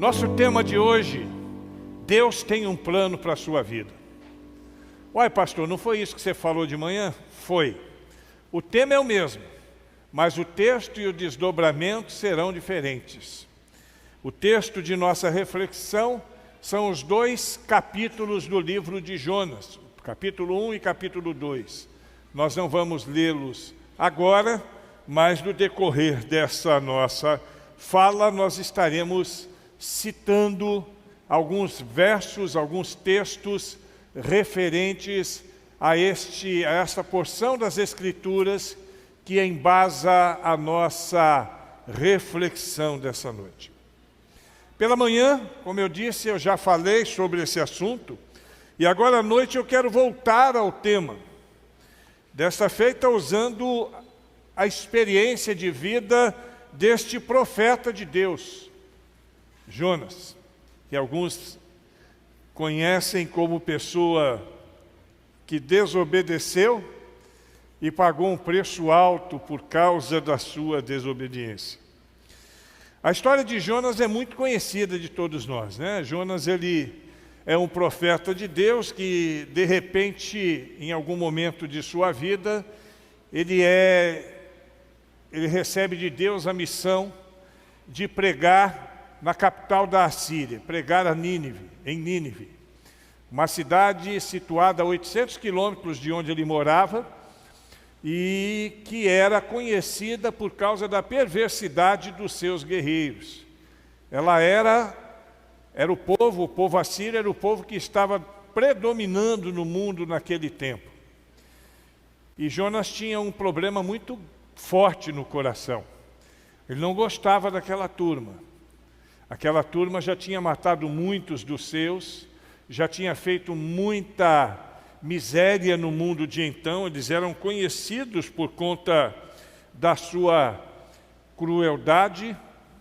Nosso tema de hoje, Deus tem um plano para a sua vida. Uai, pastor, não foi isso que você falou de manhã? Foi. O tema é o mesmo, mas o texto e o desdobramento serão diferentes. O texto de nossa reflexão são os 2 capítulos do livro de Jonas, capítulo 1 e capítulo 2. Nós não vamos lê-los agora, mas no decorrer dessa nossa fala nós estaremos citando alguns versos, alguns textos referentes a esta porção das Escrituras que embasa a nossa reflexão dessa noite. Pela manhã, como eu disse, eu já falei sobre esse assunto, e agora à noite eu quero voltar ao tema. Desta feita usando a experiência de vida deste profeta de Deus, Jonas, que alguns conhecem como pessoa que desobedeceu e pagou um preço alto por causa da sua desobediência. A história de Jonas é muito conhecida de todos nós, né? Jonas, ele é um profeta de Deus que, de repente, em algum momento de sua vida, ele recebe de Deus a missão de pregar na capital da Assíria, pregar em Nínive, uma cidade situada a 800 quilômetros de onde ele morava e que era conhecida por causa da perversidade dos seus guerreiros. Ela era o povo assírio era o povo que estava predominando no mundo naquele tempo. E Jonas tinha um problema muito forte no coração. Ele não gostava daquela turma. Aquela turma já tinha matado muitos dos seus, já tinha feito muita miséria no mundo de então. Eles eram conhecidos por conta da sua crueldade.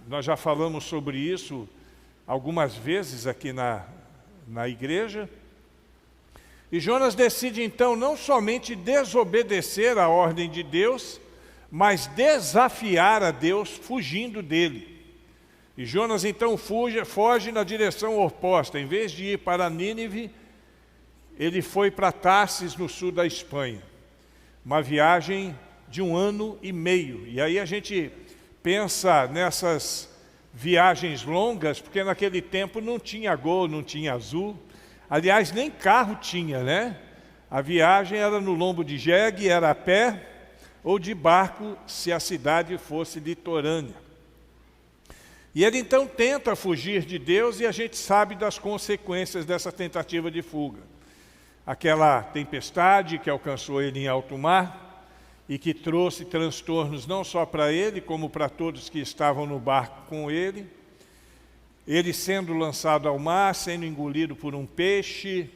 Nós já falamos sobre isso algumas vezes aqui na igreja. E Jonas decide então não somente desobedecer à ordem de Deus, mas desafiar a Deus fugindo dele. E Jonas então foge na direção oposta. Em vez de ir para Nínive, ele foi para Tarsis, no sul da Espanha. Uma viagem de 1 ano e meio. E aí a gente pensa nessas viagens longas, porque naquele tempo não tinha Gol, não tinha Azul. Aliás, nem carro tinha, né? A viagem era no lombo de jegue, era a pé ou de barco, se a cidade fosse litorânea. E ele então tenta fugir de Deus e a gente sabe das consequências dessa tentativa de fuga. Aquela tempestade que alcançou ele em alto mar e que trouxe transtornos não só para ele, como para todos que estavam no barco com ele. Ele sendo lançado ao mar, sendo engolido por um peixe,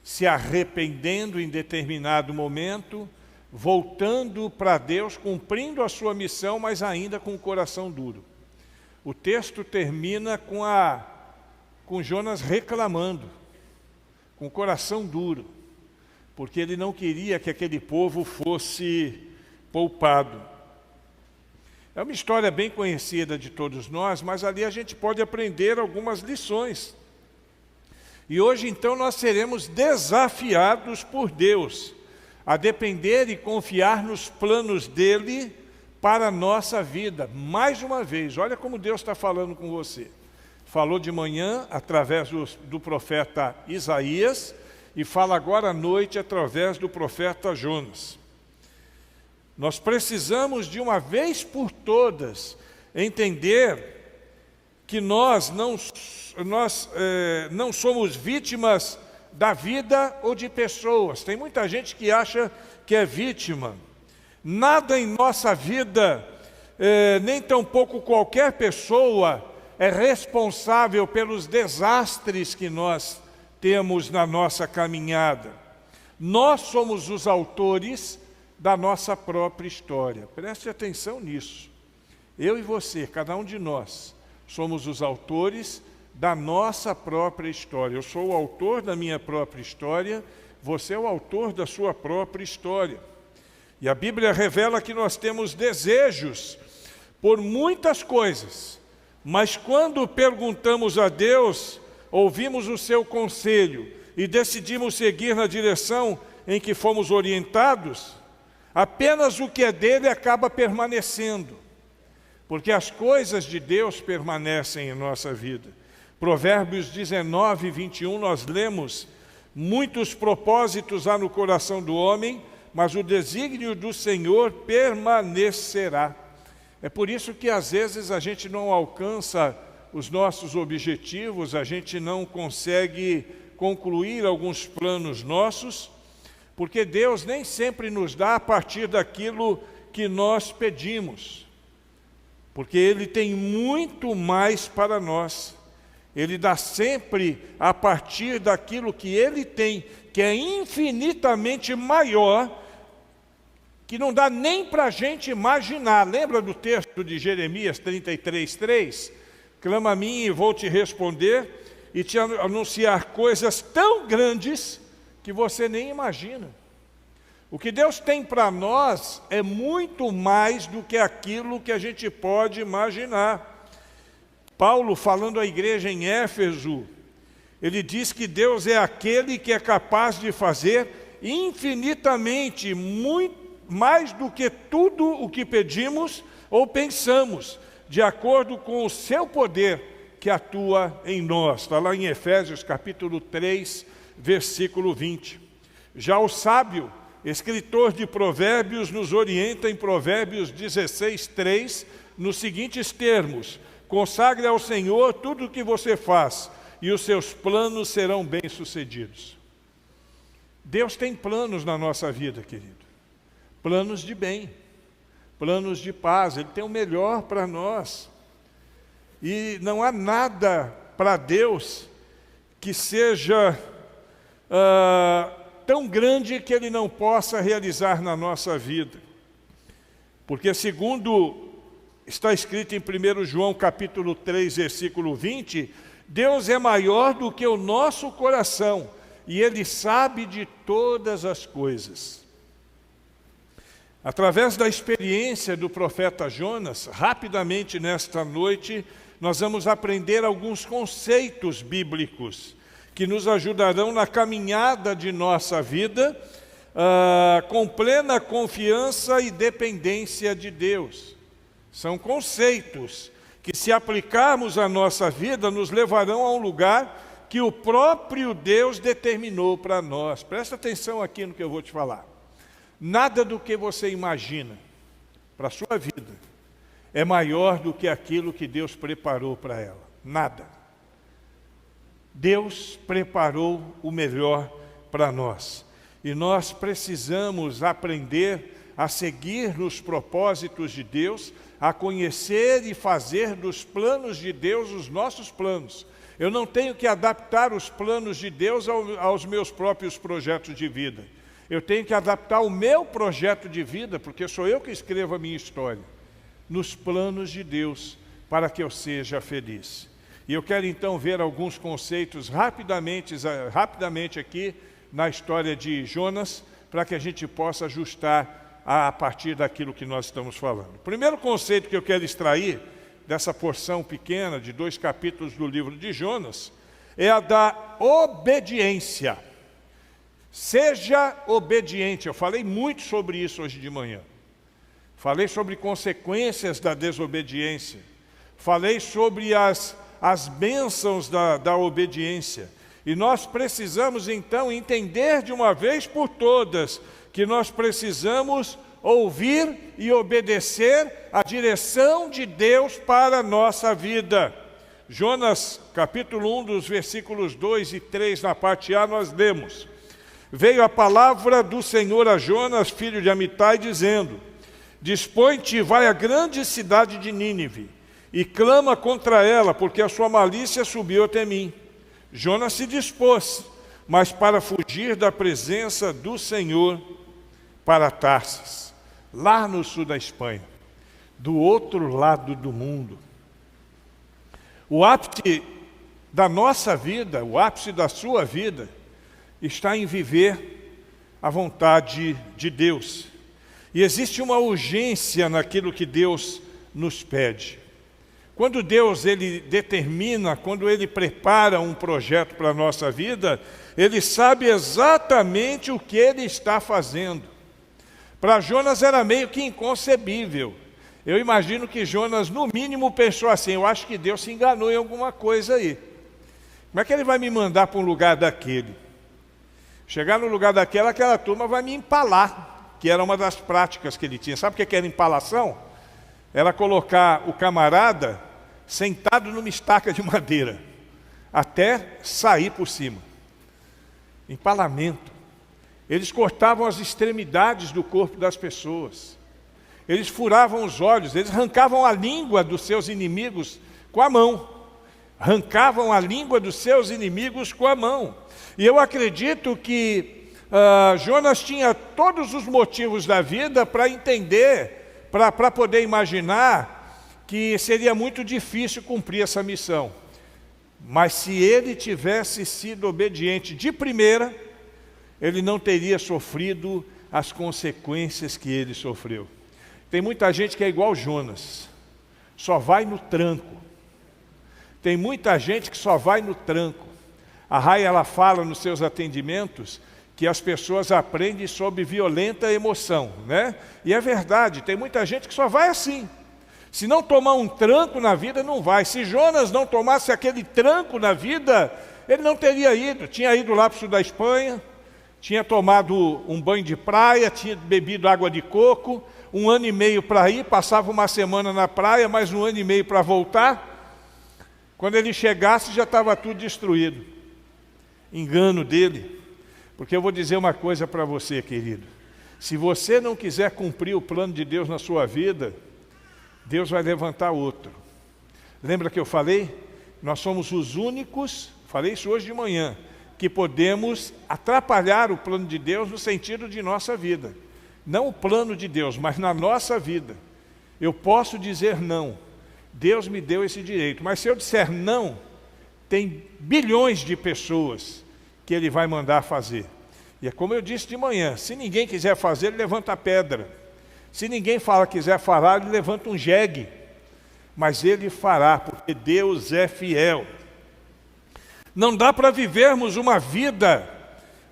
se arrependendo em determinado momento, voltando para Deus, cumprindo a sua missão, mas ainda com o coração duro. O texto termina com Jonas reclamando, com o coração duro, porque ele não queria que aquele povo fosse poupado. É uma história bem conhecida de todos nós, mas ali a gente pode aprender algumas lições. E hoje então nós seremos desafiados por Deus a depender e confiar nos planos dele para a nossa vida. Mais uma vez, olha como Deus está falando com você. Falou de manhã através do profeta Isaías e fala agora à noite através do profeta Jonas. Nós precisamos de uma vez por todas entender que nós não somos vítimas da vida ou de pessoas. Tem muita gente que acha que é vítima. Nada em nossa vida, nem tampouco qualquer pessoa, é responsável pelos desastres que nós temos na nossa caminhada. Nós somos os autores da nossa própria história. Preste atenção nisso. Eu e você, cada um de nós, somos os autores da nossa própria história. Eu sou o autor da minha própria história, você é o autor da sua própria história. E a Bíblia revela que nós temos desejos por muitas coisas, Mas quando perguntamos a Deus, ouvimos o seu conselho e decidimos seguir na direção em que fomos orientados, apenas o que é dele acaba permanecendo, porque as coisas de Deus permanecem em nossa vida. Provérbios 19, 21, nós lemos: muitos propósitos há no coração do homem, mas o desígnio do Senhor permanecerá. É por isso que às vezes a gente não alcança os nossos objetivos, a gente não consegue concluir alguns planos nossos, porque Deus nem sempre nos dá a partir daquilo que nós pedimos, porque Ele tem muito mais para nós. Ele dá sempre a partir daquilo que Ele tem, que é infinitamente maior, que não dá nem para a gente imaginar. Lembra do texto de Jeremias 33:3? Clama a mim e vou te responder e te anunciar coisas tão grandes que você nem imagina. O que Deus tem para nós é muito mais do que aquilo que a gente pode imaginar. Paulo, falando à igreja em Éfeso, ele diz que Deus é aquele que é capaz de fazer infinitamente muito mais do que tudo o que pedimos ou pensamos, de acordo com o seu poder que atua em nós. Está lá em Efésios capítulo 3, versículo 20. Já o sábio, escritor de Provérbios, nos orienta em Provérbios 16, 3, nos seguintes termos: consagre ao Senhor tudo o que você faz, e os seus planos serão bem-sucedidos. Deus tem planos na nossa vida, querido. Planos de bem, planos de paz. Ele tem o melhor para nós. E não há nada para Deus que seja tão grande que Ele não possa realizar na nossa vida. Porque segundo está escrito em 1 João capítulo 3, versículo 20, Deus é maior do que o nosso coração e Ele sabe de todas as coisas. Através da experiência do profeta Jonas, rapidamente nesta noite, nós vamos aprender alguns conceitos bíblicos que nos ajudarão na caminhada de nossa vida com plena confiança e dependência de Deus. São conceitos que, se aplicarmos à nossa vida, nos levarão a um lugar que o próprio Deus determinou para nós. Presta atenção aqui no que eu vou te falar. Nada do que você imagina para a sua vida é maior do que aquilo que Deus preparou para ela. Nada. Deus preparou o melhor para nós. E nós precisamos aprender a seguir nos propósitos de Deus, a conhecer e fazer dos planos de Deus os nossos planos. Eu não tenho que adaptar os planos de Deus aos meus próprios projetos de vida. Eu tenho que adaptar o meu projeto de vida, porque sou eu que escrevo a minha história, nos planos de Deus, para que eu seja feliz. E eu quero então ver alguns conceitos rapidamente aqui na história de Jonas, para que a gente possa ajustar a partir daquilo que nós estamos falando. O primeiro conceito que eu quero extrair dessa porção pequena de 2 capítulos do livro de Jonas é a da obediência. Seja obediente. Eu falei muito sobre isso hoje de manhã. Falei sobre consequências da desobediência. Falei sobre as bênçãos da obediência. E nós precisamos então entender de uma vez por todas que nós precisamos ouvir e obedecer a direção de Deus para a nossa vida. Jonas capítulo 1, dos versículos 2 e 3, na parte A, nós lemos: veio a palavra do Senhor a Jonas, filho de Amitai, dizendo: dispõe-te e vai à grande cidade de Nínive, e clama contra ela, porque a sua malícia subiu até mim. Jonas se dispôs, mas para fugir da presença do Senhor, para Tarsis, lá no sul da Espanha, do outro lado do mundo. O ápice da nossa vida, o ápice da sua vida, está em viver a vontade de Deus. E existe uma urgência naquilo que Deus nos pede. Quando Deus ele determina, quando Ele prepara um projeto para a nossa vida, Ele sabe exatamente o que Ele está fazendo. Para Jonas era meio que inconcebível. Eu imagino que Jonas, no mínimo, pensou assim: eu acho que Deus se enganou em alguma coisa aí. Como é que Ele vai me mandar para um lugar daquele? Chegar no lugar daquela, aquela turma vai me empalar, que era uma das práticas que ele tinha. Sabe o que era empalação? Era colocar o camarada sentado numa estaca de madeira, até sair por cima. Empalamento. Eles cortavam as extremidades do corpo das pessoas. Eles furavam os olhos, eles arrancavam a língua dos seus inimigos com a mão. Arrancavam a língua dos seus inimigos com a mão. E eu acredito que Jonas tinha todos os motivos da vida para entender, para poder imaginar que seria muito difícil cumprir essa missão. Mas se ele tivesse sido obediente de primeira, ele não teria sofrido as consequências que ele sofreu. Tem muita gente que é igual Jonas, só vai no tranco. Tem muita gente que só vai no tranco. A Rai, ela fala nos seus atendimentos que as pessoas aprendem sob violenta emoção, né? E é verdade, tem muita gente que só vai assim. Se não tomar um tranco na vida, não vai. Se Jonas não tomasse aquele tranco na vida, ele não teria ido. Tinha ido lá para o sul da Espanha, tinha tomado um banho de praia, tinha bebido água de coco, 1 ano e meio para ir, passava uma semana na praia, mais 1 ano e meio para voltar. Quando ele chegasse, já estava tudo destruído. Engano dele. Porque eu vou dizer uma coisa para você, querido. Se você não quiser cumprir o plano de Deus na sua vida, Deus vai levantar outro. Lembra que eu falei? Nós somos os únicos, falei isso hoje de manhã, que podemos atrapalhar o plano de Deus no sentido de nossa vida. Não o plano de Deus, mas na nossa vida. Eu posso dizer não. Deus me deu esse direito. Mas se eu disser não, tem bilhões de pessoas que Ele vai mandar fazer. E é como eu disse de manhã, se ninguém quiser fazer, Ele levanta a pedra. Se ninguém quiser falar, Ele levanta um jegue. Mas Ele fará, porque Deus é fiel. Não dá para vivermos uma vida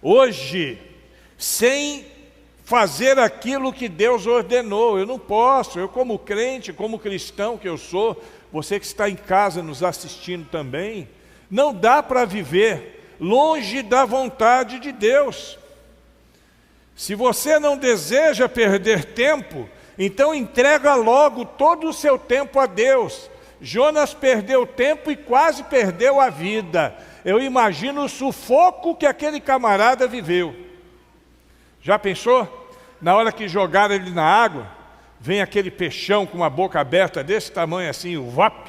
hoje sem fazer aquilo que Deus ordenou. Eu não posso, eu como crente, como cristão que eu sou, você que está em casa nos assistindo também, não dá para viver longe da vontade de Deus. Se você não deseja perder tempo, então entrega logo todo o seu tempo a Deus. Jonas perdeu tempo e quase perdeu a vida. Eu imagino o sufoco que aquele camarada viveu. Já pensou? Na hora que jogaram ele na água, vem aquele peixão com uma boca aberta desse tamanho assim, o vap,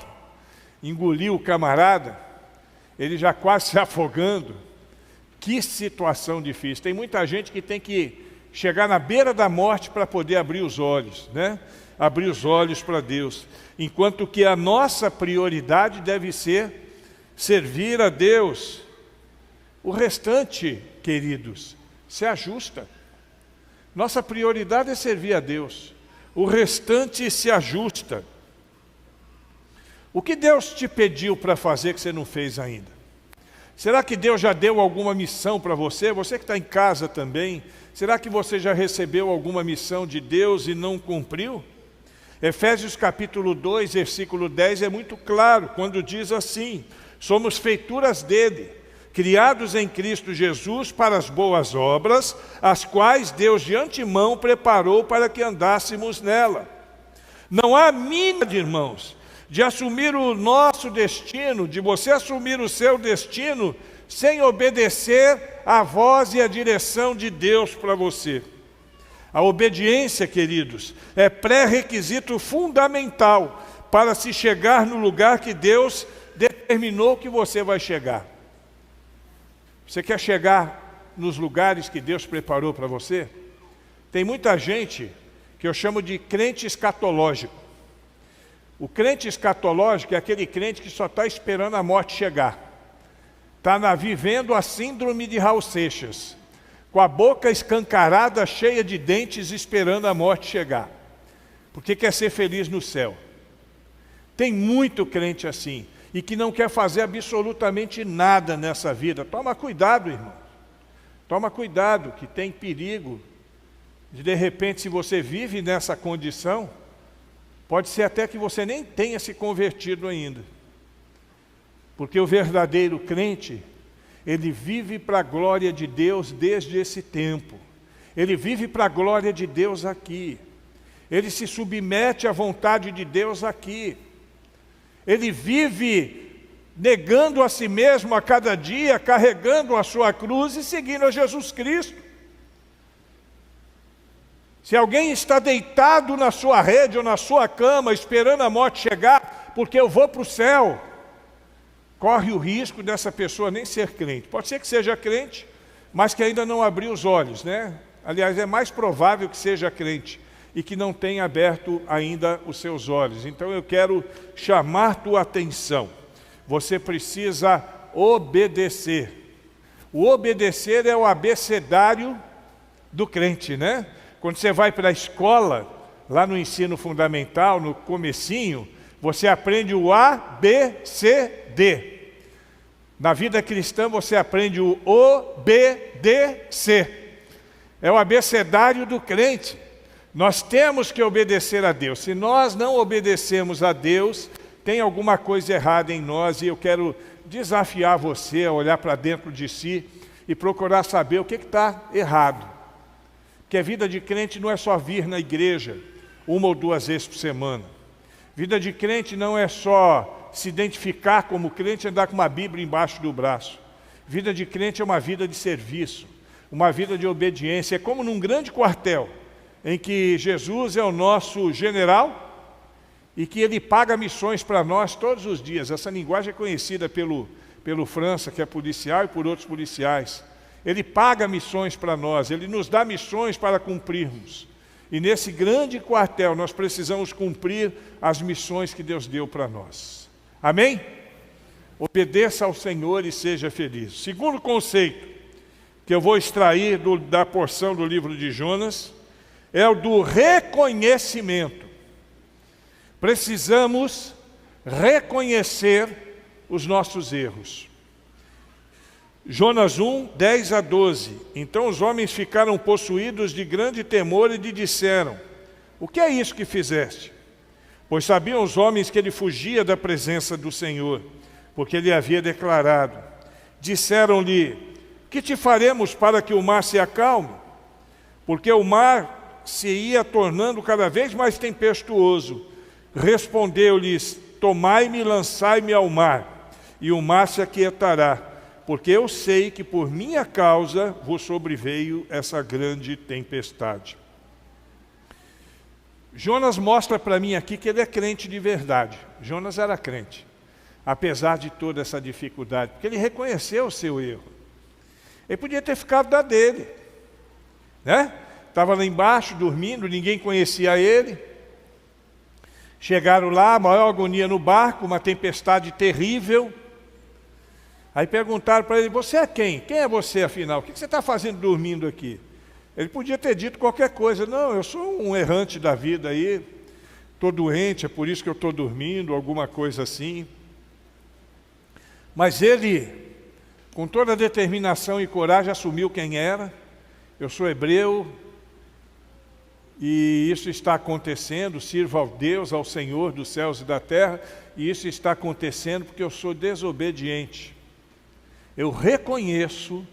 engoliu o camarada, ele já quase se afogando. Que situação difícil. Tem muita gente que tem que chegar na beira da morte para poder abrir os olhos, né? Abrir os olhos para Deus. Enquanto que a nossa prioridade deve ser servir a Deus. O restante, queridos, se ajusta. Nossa prioridade é servir a Deus. O restante se ajusta. O que Deus te pediu para fazer que você não fez ainda? Será que Deus já deu alguma missão para você? Você que está em casa também, será que você já recebeu alguma missão de Deus e não cumpriu? Efésios capítulo 2, versículo 10 é muito claro, quando diz assim: somos feituras dele, criados em Cristo Jesus para as boas obras, as quais Deus de antemão preparou para que andássemos nela. Não há mínima, irmãos, de assumir o nosso destino, de você assumir o seu destino, sem obedecer à voz e à direção de Deus para você. A obediência, queridos, é pré-requisito fundamental para se chegar no lugar que Deus determinou que você vai chegar. Você quer chegar nos lugares que Deus preparou para você? Tem muita gente que eu chamo de crente escatológico. O crente escatológico é aquele crente que só está esperando a morte chegar. Está vivendo a síndrome de Raul Seixas, com a boca escancarada, cheia de dentes, esperando a morte chegar. Porque quer ser feliz no céu. Tem muito crente assim, e que não quer fazer absolutamente nada nessa vida. Toma cuidado, irmão. Toma cuidado, que tem perigo de repente, se você vive nessa condição, pode ser até que você nem tenha se convertido ainda. Porque o verdadeiro crente, ele vive para a glória de Deus desde esse tempo. Ele vive para a glória de Deus aqui. Ele se submete à vontade de Deus aqui. Ele vive negando a si mesmo a cada dia, carregando a sua cruz e seguindo a Jesus Cristo. Se alguém está deitado na sua rede ou na sua cama, esperando a morte chegar, porque eu vou para o céu, corre o risco dessa pessoa nem ser crente. Pode ser que seja crente, mas que ainda não abriu os olhos, né? Aliás, é mais provável que seja crente e que não tenha aberto ainda os seus olhos. Então eu quero chamar tua atenção. Você precisa obedecer. O obedecer é o abecedário do crente, né? Quando você vai para a escola, lá no ensino fundamental, no comecinho, você aprende o A, B, C, D. Na vida cristã você aprende o obedecer. É o abecedário do crente. Nós temos que obedecer a Deus. Se nós não obedecemos a Deus, tem alguma coisa errada em nós, e eu quero desafiar você a olhar para dentro de si e procurar saber o que está errado. Porque a vida de crente não é só vir na igreja 1 ou 2 vezes por semana. Vida de crente não é só se identificar como crente e andar com uma Bíblia embaixo do braço. Vida de crente é uma vida de serviço, uma vida de obediência. É como num grande quartel, em que Jesus é o nosso general e que Ele paga missões para nós todos os dias. Essa linguagem é conhecida pelo França, que é policial, e por outros policiais. Ele paga missões para nós, Ele nos dá missões para cumprirmos. E nesse grande quartel nós precisamos cumprir as missões que Deus deu para nós. Amém? Obedeça ao Senhor e seja feliz. Segundo conceito que eu vou extrair da porção do livro de Jonas é o do reconhecimento. Precisamos reconhecer os nossos erros. Jonas 1, 10 a 12. Então os homens ficaram possuídos de grande temor e lhe disseram: o que é isso que fizeste? Pois sabiam os homens que ele fugia da presença do Senhor, porque ele havia declarado. Disseram-lhe: que te faremos para que o mar se acalme? Porque o mar se ia tornando cada vez mais tempestuoso. Respondeu-lhes: tomai-me e lançai-me ao mar, e o mar se aquietará. Porque eu sei que por minha causa vos sobreveio essa grande tempestade. Jonas mostra para mim aqui que ele é crente de verdade. Jonas era crente, apesar de toda essa dificuldade, porque ele reconheceu o seu erro. Ele podia ter ficado da dele, né? Estava lá embaixo dormindo, ninguém conhecia ele. Chegaram lá, a maior agonia no barco, uma tempestade terrível. Aí perguntaram para ele: você é quem? Quem é você afinal? O que você está fazendo dormindo aqui? Ele podia ter dito qualquer coisa. Não, eu sou um errante da vida aí, estou doente, é por isso que eu estou dormindo, alguma coisa assim. Mas ele, com toda a determinação e coragem, assumiu quem era. Eu sou hebreu, e isso está acontecendo, sirvo ao Deus, ao Senhor dos céus e da terra, e isso está acontecendo porque eu sou desobediente. Eu reconheço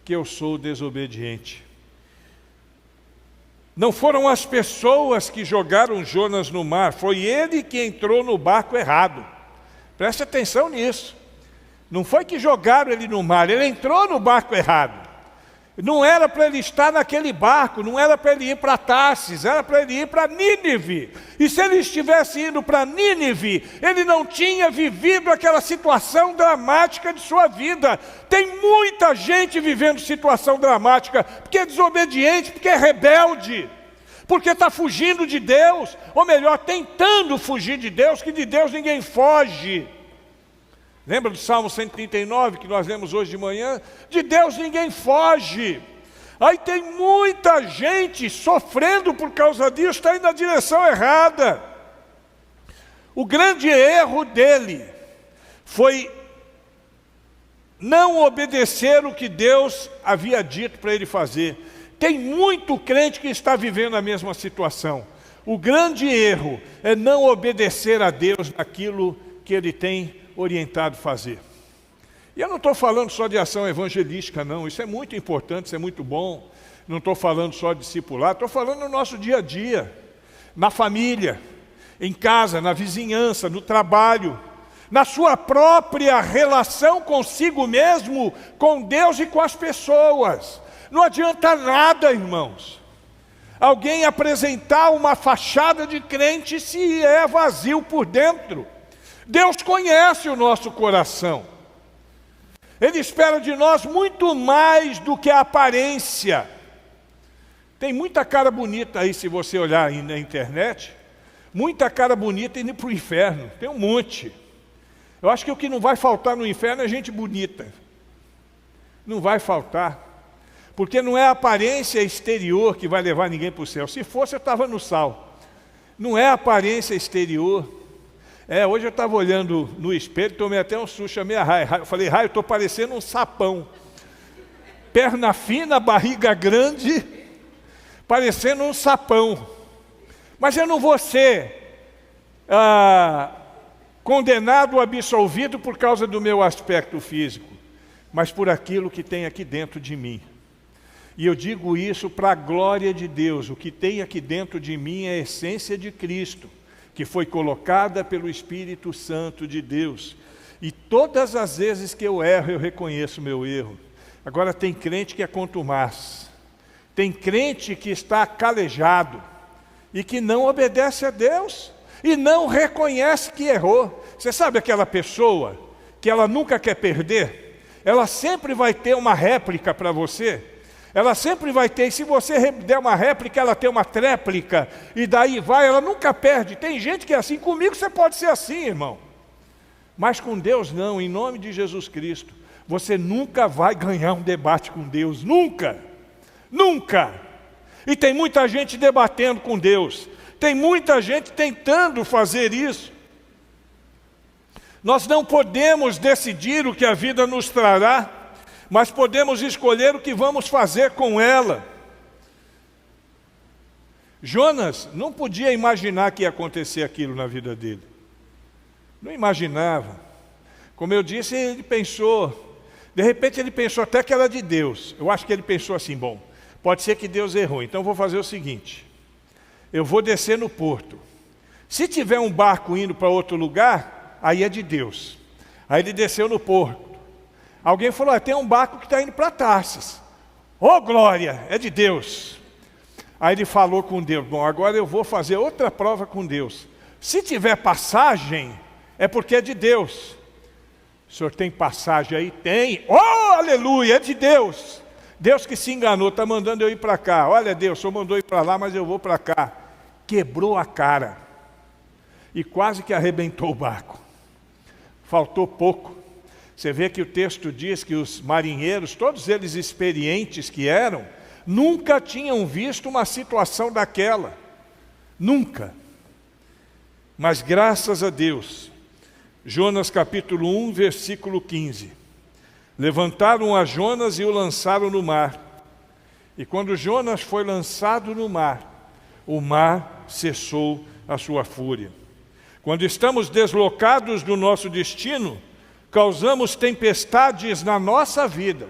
que eu sou desobediente. Não foram as pessoas que jogaram Jonas no mar, foi ele que entrou no barco errado. Preste atenção nisso. Não foi que jogaram ele no mar, ele entrou no barco errado. Não era para ele estar naquele barco, não era para ele ir para Tarsis, era para ele ir para Nínive. E se ele estivesse indo para Nínive, ele não tinha vivido aquela situação dramática de sua vida. Tem muita gente vivendo situação dramática, porque é desobediente, porque é rebelde, porque está fugindo de Deus, ou melhor, tentando fugir de Deus, que de Deus ninguém foge. Lembra do Salmo 139 que nós lemos hoje de manhã? De Deus ninguém foge. Aí tem muita gente sofrendo por causa disso, está indo na direção errada. O grande erro dele foi não obedecer o que Deus havia dito para ele fazer. Tem muito crente que está vivendo a mesma situação. O grande erro é não obedecer a Deus naquilo que Ele tem orientado fazer. E eu não estou falando só de ação evangelística, não. Isso é muito importante, isso é muito bom. Não estou falando só de discipular, estou falando no nosso dia a dia, na família, em casa, na vizinhança, no trabalho, na sua própria relação consigo mesmo, com Deus e com as pessoas. Não adianta nada, irmãos, alguém apresentar uma fachada de crente se é vazio por dentro. Deus conhece o nosso coração. Ele espera de nós muito mais do que a aparência. Tem muita cara bonita aí, se você olhar aí na internet, muita cara bonita indo para o inferno, tem um monte. Eu acho que o que não vai faltar no inferno é gente bonita. Não vai faltar. Porque não é a aparência exterior que vai levar ninguém para o céu. Se fosse, eu estava no sal. Não é a aparência exterior. Hoje eu estava olhando no espelho, tomei até um susto, chamei a Rai. Eu falei, Rai, eu estou parecendo um sapão. Perna fina, barriga grande, parecendo um sapão. Mas eu não vou ser condenado ou absolvido por causa do meu aspecto físico, mas por aquilo que tem aqui dentro de mim. E eu digo isso para a glória de Deus. O que tem aqui dentro de mim é a essência de Cristo, que foi colocada pelo Espírito Santo de Deus. E todas as vezes que eu erro, eu reconheço o meu erro. Agora tem crente que é contumaz. Tem crente que está calejado e que não obedece a Deus e não reconhece que errou. Você sabe aquela pessoa que ela nunca quer perder? Ela sempre vai ter uma réplica para você. Ela sempre vai ter, e se você der uma réplica, ela tem uma tréplica, e daí vai, ela nunca perde. Tem gente que é assim, comigo você pode ser assim, irmão. Mas com Deus não, em nome de Jesus Cristo. Você nunca vai ganhar um debate com Deus, nunca, nunca. E tem muita gente debatendo com Deus, tem muita gente tentando fazer isso. Nós não podemos decidir o que a vida nos trará, mas podemos escolher o que vamos fazer com ela. Jonas não podia imaginar que ia acontecer aquilo na vida dele. Não imaginava. Como eu disse, ele pensou, de repente ele pensou até que era de Deus. Eu acho que ele pensou assim, bom, pode ser que Deus errou, então eu vou fazer o seguinte, eu vou descer no porto. Se tiver um barco indo para outro lugar, aí é de Deus. Aí ele desceu no porto. Alguém falou, tem um barco que está indo para Tarsis. Oh, glória, é de Deus. Aí ele falou com Deus, bom, agora eu vou fazer outra prova com Deus. Se tiver passagem, é porque é de Deus. O senhor tem passagem aí? Tem. Oh, aleluia, é de Deus. Deus que se enganou, está mandando eu ir para cá. Olha, Deus, o senhor mandou ir para lá, mas eu vou para cá. Quebrou a cara. E quase que arrebentou o barco. Faltou pouco. Você vê que o texto diz que os marinheiros, todos eles experientes que eram, nunca tinham visto uma situação daquela. Nunca. Mas graças a Deus, Jonas capítulo 1, versículo 15. Levantaram a Jonas e o lançaram no mar. E quando Jonas foi lançado no mar, o mar cessou a sua fúria. Quando estamos deslocados do nosso destino, causamos tempestades na nossa vida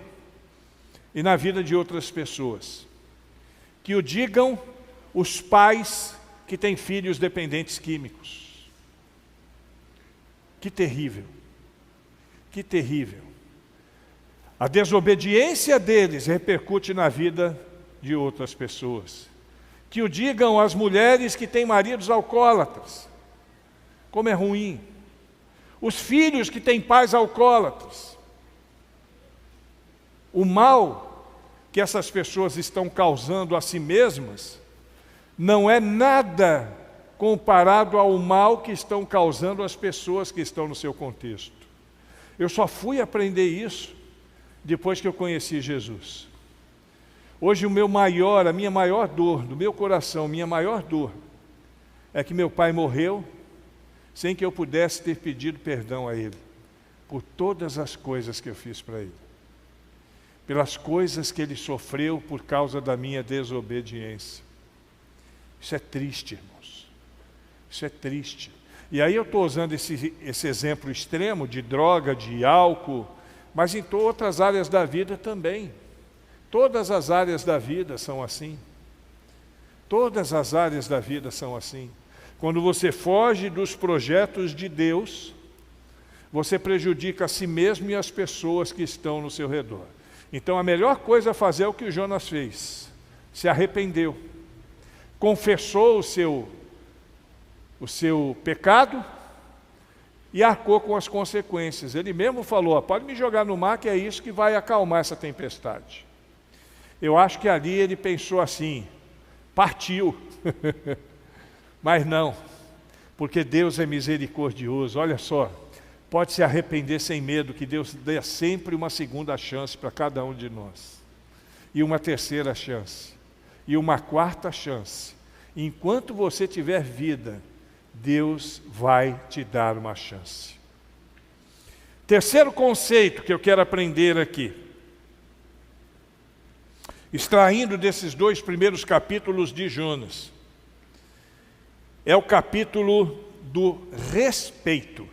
e na vida de outras pessoas. Que o digam os pais que têm filhos dependentes químicos. Que terrível, que terrível. A desobediência deles repercute na vida de outras pessoas. Que o digam as mulheres que têm maridos alcoólatras. Como é ruim. Os filhos que têm pais alcoólatras. O mal que essas pessoas estão causando a si mesmas não é nada comparado ao mal que estão causando às pessoas que estão no seu contexto. Eu só fui aprender isso depois que eu conheci Jesus. Hoje a minha maior dor, do meu coração, minha maior dor, é que meu pai morreu sem que eu pudesse ter pedido perdão a Ele, por todas as coisas que eu fiz para Ele, pelas coisas que Ele sofreu por causa da minha desobediência. Isso é triste, irmãos. Isso é triste. E aí eu estou usando esse exemplo extremo de droga, de álcool, mas em outras áreas da vida também. Todas as áreas da vida são assim. Todas as áreas da vida são assim. Quando você foge dos projetos de Deus, você prejudica a si mesmo e as pessoas que estão no seu redor. Então a melhor coisa a fazer é o que o Jonas fez. Se arrependeu. Confessou o seu pecado e arcou com as consequências. Ele mesmo falou, pode me jogar no mar que é isso que vai acalmar essa tempestade. Eu acho que ali ele pensou assim, partiu. Mas não, porque Deus é misericordioso. Olha só, pode se arrepender sem medo, que Deus dê sempre uma segunda chance para cada um de nós. E uma terceira chance. E uma quarta chance. Enquanto você tiver vida, Deus vai te dar uma chance. Terceiro conceito que eu quero aprender aqui, extraindo desses 2 primeiros capítulos de Jonas, é o capítulo do respeito.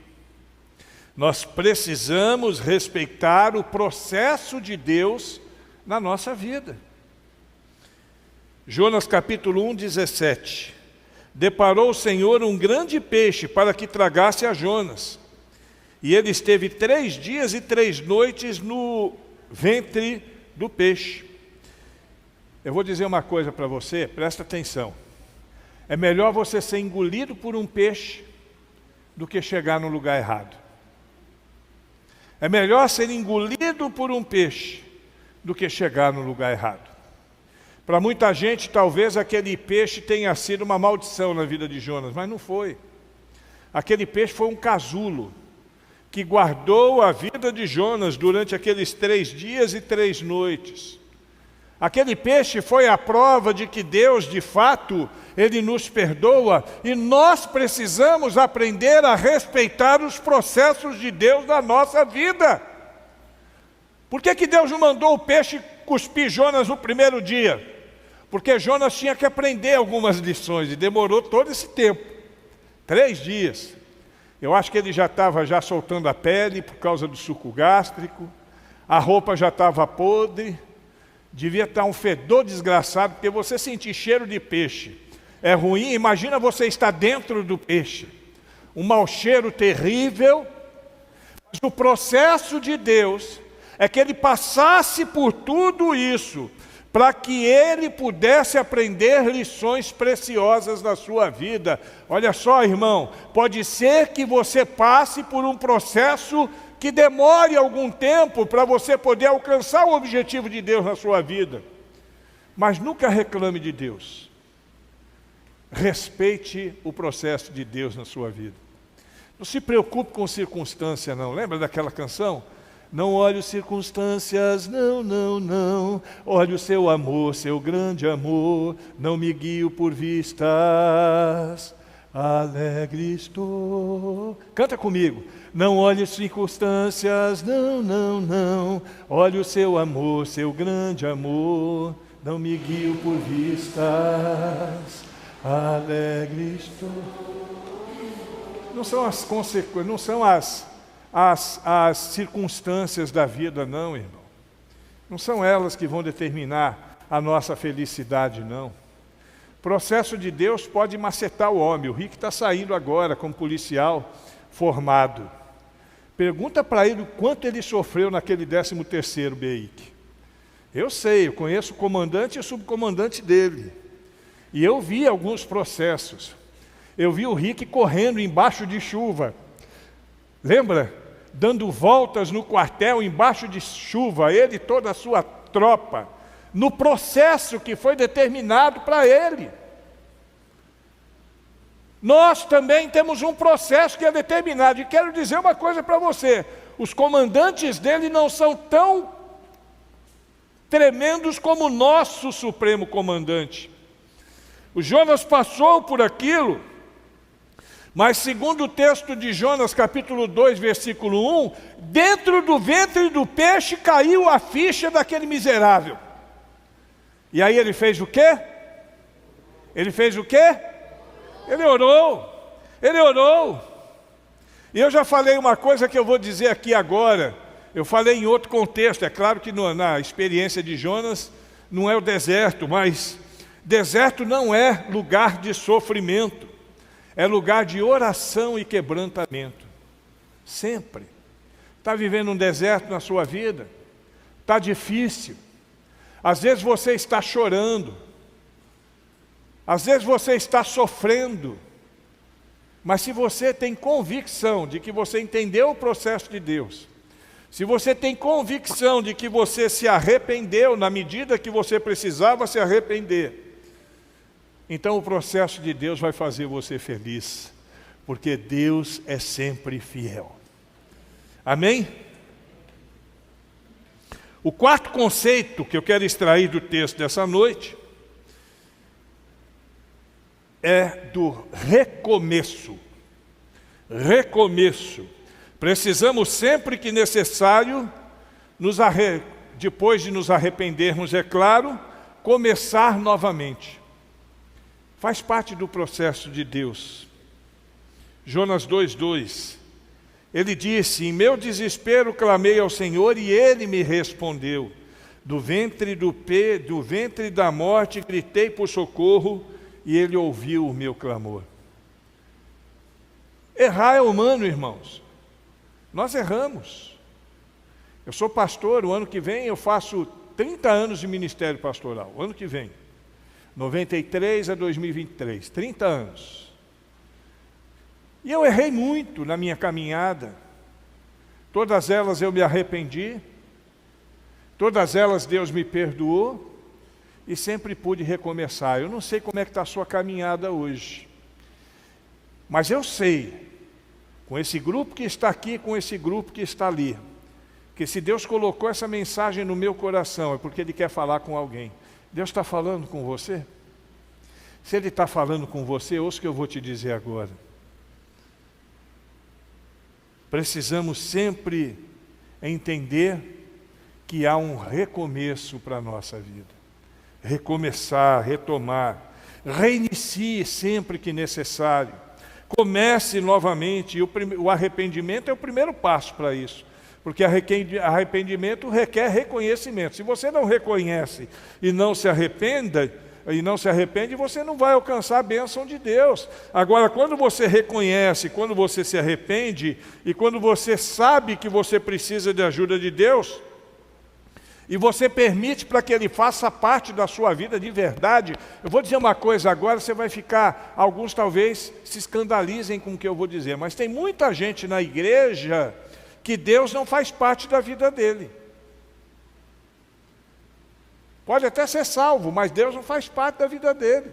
Nós precisamos respeitar o processo de Deus na nossa vida. Jonas capítulo 1, 17. Deparou o Senhor um grande peixe para que tragasse a Jonas. E ele esteve 3 dias e 3 noites no ventre do peixe. Eu vou dizer uma coisa para você, presta atenção. É melhor você ser engolido por um peixe do que chegar no lugar errado. É melhor ser engolido por um peixe do que chegar no lugar errado. Para muita gente, talvez aquele peixe tenha sido uma maldição na vida de Jonas, mas não foi. Aquele peixe foi um casulo que guardou a vida de Jonas durante aqueles 3 dias e 3 noites. Aquele peixe foi a prova de que Deus, de fato, Ele nos perdoa, e nós precisamos aprender a respeitar os processos de Deus na nossa vida. Por que Deus não mandou o peixe cuspir Jonas no primeiro dia? Porque Jonas tinha que aprender algumas lições, e demorou todo esse tempo, 3 dias. Eu acho que ele já estava soltando a pele por causa do suco gástrico, a roupa já estava podre, devia estar um fedor desgraçado, porque você sentir cheiro de peixe é ruim. Imagina você estar dentro do peixe, um mau cheiro terrível. Mas o processo de Deus é que Ele passasse por tudo isso, para que ele pudesse aprender lições preciosas na sua vida. Olha só, irmão, pode ser que você passe por um processo que demore algum tempo para você poder alcançar o objetivo de Deus na sua vida. Mas nunca reclame de Deus. Respeite o processo de Deus na sua vida. Não se preocupe com circunstância, não. Lembra daquela canção? Não olhe as circunstâncias, não, não, não. Olhe o seu amor, seu grande amor. Não me guio por vistas, alegre estou. Canta comigo. Não olhe as circunstâncias, não, não, não. Olhe o seu amor, seu grande amor. Não me guio por vistas, alegre estou. Não são as consequências, não são as circunstâncias da vida, não, irmão. Não são elas que vão determinar a nossa felicidade, não. O processo de Deus pode macetar o homem. O Rick está saindo agora como policial formado. Pergunta para ele o quanto ele sofreu naquele 13º BEIC. Eu sei, eu conheço o comandante e o subcomandante dele. E eu vi alguns processos. Eu vi o Rick correndo embaixo de chuva. Lembra? Dando voltas no quartel embaixo de chuva, ele e toda a sua tropa, no processo que foi determinado para ele. Nós também temos um processo que é determinado, e quero dizer uma coisa para você: os comandantes dele não são tão tremendos como o nosso Supremo Comandante. O Jonas passou por aquilo, Mas segundo o texto de Jonas, capítulo 2, versículo 1, dentro do ventre do peixe caiu a ficha daquele miserável. E aí ele fez o quê? Ele fez o quê? Ele orou. Ele orou. E eu já falei uma coisa que eu vou dizer aqui agora. Eu falei em outro contexto. É claro que na experiência de Jonas não é o deserto, mas deserto não é lugar de sofrimento. É lugar de oração e quebrantamento. Sempre. Está vivendo um deserto na sua vida? Está difícil. Às vezes você está chorando. Às vezes você está sofrendo. Mas se você tem convicção de que você entendeu o processo de Deus, se você tem convicção de que você se arrependeu na medida que você precisava se arrepender, então o processo de Deus vai fazer você feliz, porque Deus é sempre fiel. Amém? O quarto conceito que eu quero extrair do texto dessa noite é do recomeço. Recomeço. Precisamos sempre que necessário, depois de nos arrependermos, é claro, começar novamente. Faz parte do processo de Deus. Jonas 2:2. Ele disse: em meu desespero clamei ao Senhor e Ele me respondeu. Do ventre da morte gritei por socorro e Ele ouviu o meu clamor. Errar é humano, irmãos. Nós erramos. Eu sou pastor, o ano que vem eu faço 30 anos de ministério pastoral. O ano que vem. 93 a 2023, 30 anos. E eu errei muito na minha caminhada. Todas elas eu me arrependi. Todas elas Deus me perdoou. E sempre pude recomeçar. Eu não sei como é que está a sua caminhada hoje. Mas eu sei, com esse grupo que está aqui, com esse grupo que está ali, que se Deus colocou essa mensagem no meu coração, é porque Ele quer falar com alguém. Deus está falando com você? Se Ele está falando com você, ouça o que eu vou te dizer agora. Precisamos sempre entender que há um recomeço para a nossa vida. Recomeçar, retomar. Reinicie sempre que necessário. Comece novamente. E o arrependimento é o primeiro passo para isso. Porque arrependimento requer reconhecimento. Se você não reconhece e não se arrepende, você não vai alcançar a bênção de Deus. Agora, quando você reconhece, quando você se arrepende, e quando você sabe que você precisa de ajuda de Deus, e você permite para que Ele faça parte da sua vida de verdade, eu vou dizer uma coisa agora, você vai ficar, alguns talvez se escandalizem com o que eu vou dizer, mas tem muita gente na igreja que Deus não faz parte da vida dele. Pode até ser salvo, mas Deus não faz parte da vida dele.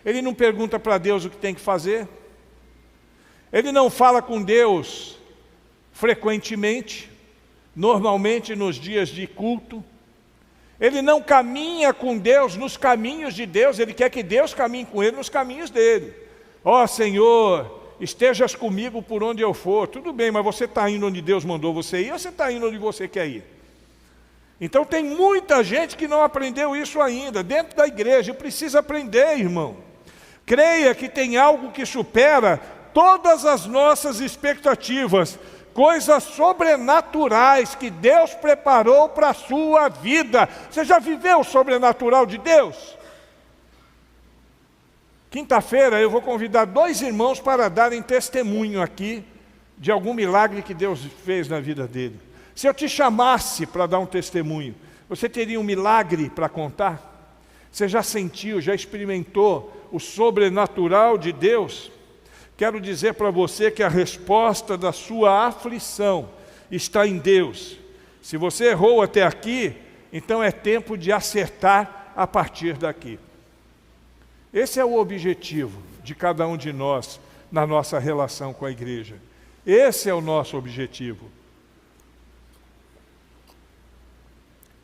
Ele não pergunta para Deus o que tem que fazer. Ele não fala com Deus frequentemente, normalmente nos dias de culto. Ele não caminha com Deus nos caminhos de Deus, ele quer que Deus caminhe com ele nos caminhos dele. Ó Senhor, estejas comigo por onde eu for. Tudo bem, mas você está indo onde Deus mandou você ir ou você está indo onde você quer ir? Então tem muita gente que não aprendeu isso ainda, dentro da igreja, e precisa aprender, irmão. Creia que tem algo que supera todas as nossas expectativas, coisas sobrenaturais que Deus preparou para a sua vida. Você já viveu o sobrenatural de Deus? Quinta-feira eu vou convidar 2 irmãos para darem testemunho aqui de algum milagre que Deus fez na vida dele. Se eu te chamasse para dar um testemunho, você teria um milagre para contar? Você já sentiu, já experimentou o sobrenatural de Deus? Quero dizer para você que a resposta da sua aflição está em Deus. Se você errou até aqui, então é tempo de acertar a partir daqui. Esse é o objetivo de cada um de nós na nossa relação com a igreja. Esse é o nosso objetivo.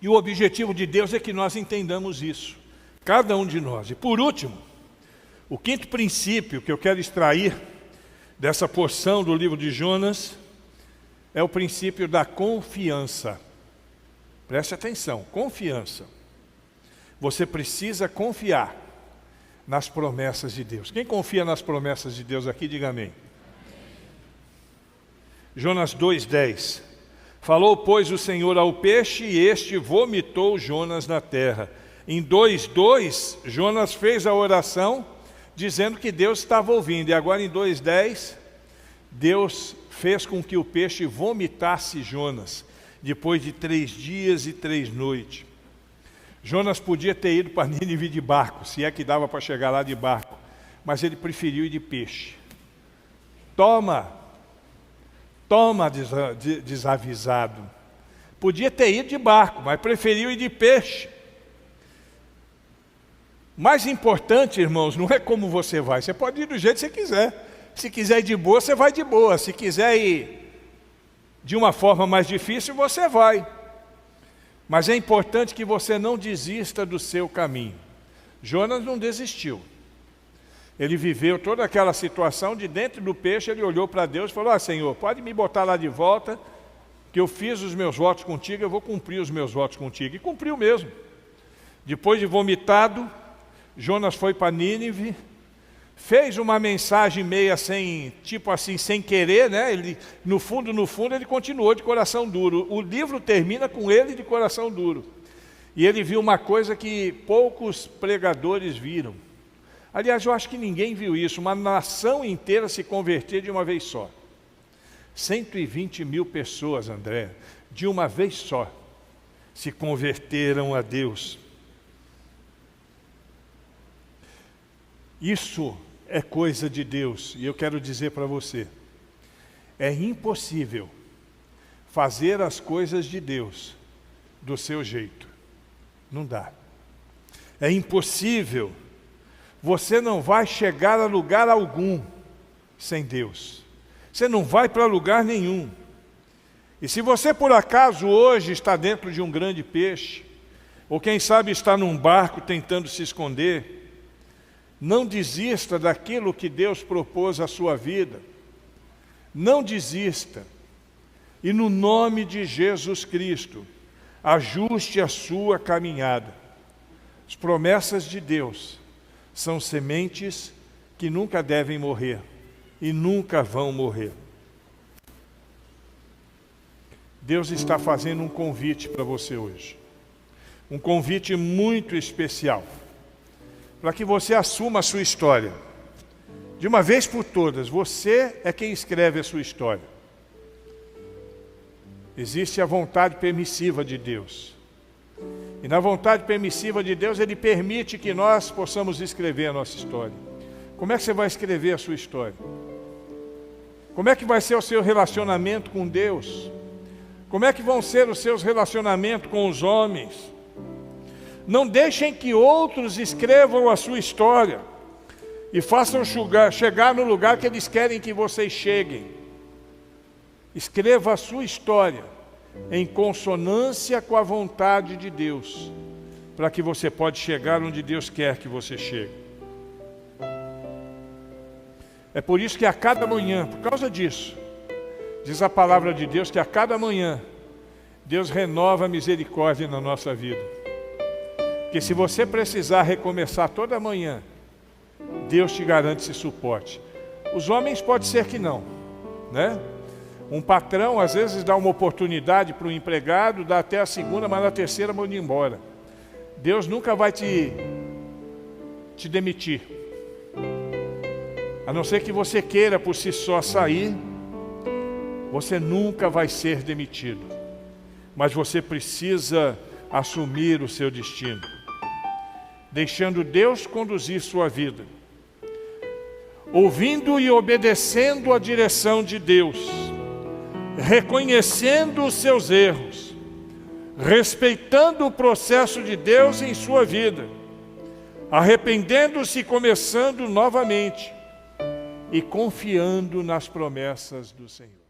E o objetivo de Deus é que nós entendamos isso, cada um de nós. E por último, o quinto princípio que eu quero extrair dessa porção do livro de Jonas é o princípio da confiança. Preste atenção, confiança. Você precisa confiar nas promessas de Deus. Quem confia nas promessas de Deus aqui, diga amém. Jonas 2:10. Falou, pois, o Senhor ao peixe, e este vomitou Jonas na terra. Em 2:2, Jonas fez a oração, dizendo que Deus estava ouvindo. E agora em 2:10, Deus fez com que o peixe vomitasse Jonas, depois de 3 dias e 3 noites. Jonas podia ter ido para Nínive de barco, se é que dava para chegar lá de barco, mas ele preferiu ir de peixe. Toma, desavisado. Podia ter ido de barco, mas preferiu ir de peixe. Mais importante, irmãos, não é como você vai. Você pode ir do jeito que você quiser. Se quiser ir de boa, você vai de boa. Se quiser ir de uma forma mais difícil, você vai. Mas é importante que você não desista do seu caminho. Jonas não desistiu. Ele viveu toda aquela situação de dentro do peixe, ele olhou para Deus e falou, Senhor, pode me botar lá de volta, que eu fiz os meus votos contigo, eu vou cumprir os meus votos contigo. E cumpriu mesmo. Depois de vomitado, Jonas foi para Nínive, fez uma mensagem meia sem, tipo assim, sem querer, né? Ele, no fundo, ele continuou de coração duro. O livro termina com ele de coração duro. E ele viu uma coisa que poucos pregadores viram. Aliás, eu acho que ninguém viu isso, uma nação inteira se converter de uma vez só. 120 mil pessoas, André, de uma vez só, se converteram a Deus. Isso é coisa de Deus, e eu quero dizer para você, é impossível fazer as coisas de Deus do seu jeito. Não dá. É impossível. Você não vai chegar a lugar algum sem Deus. Você não vai para lugar nenhum. E se você por acaso hoje está dentro de um grande peixe, ou quem sabe está num barco tentando se esconder, não desista daquilo que Deus propôs à sua vida. Não desista. E no nome de Jesus Cristo, ajuste a sua caminhada. As promessas de Deus são sementes que nunca devem morrer e nunca vão morrer. Deus está fazendo um convite para você hoje. Um convite muito especial. Para que você assuma a sua história. De uma vez por todas, você é quem escreve a sua história. Existe a vontade permissiva de Deus. E na vontade permissiva de Deus, Ele permite que nós possamos escrever a nossa história. Como é que você vai escrever a sua história? Como é que vai ser o seu relacionamento com Deus? Como é que vão ser os seus relacionamentos com os homens? Não deixem que outros escrevam a sua história e façam chegar no lugar que eles querem que vocês cheguem. Escreva a sua história em consonância com a vontade de Deus, para que você possa chegar onde Deus quer que você chegue. É por isso que a cada manhã, por causa disso, diz a palavra de Deus que a cada manhã Deus renova a misericórdia na nossa vida. Porque se você precisar recomeçar toda manhã, Deus te garante esse suporte. Os homens pode ser que não, né? Um patrão às vezes dá uma oportunidade para o empregado, dá até a segunda, mas na terceira manda embora. Deus nunca vai te demitir. A não ser que você queira por si só sair, você nunca vai ser demitido. Mas você precisa assumir o seu destino, deixando Deus conduzir sua vida, ouvindo e obedecendo a direção de Deus, reconhecendo os seus erros, respeitando o processo de Deus em sua vida, arrependendo-se e começando novamente, e confiando nas promessas do Senhor.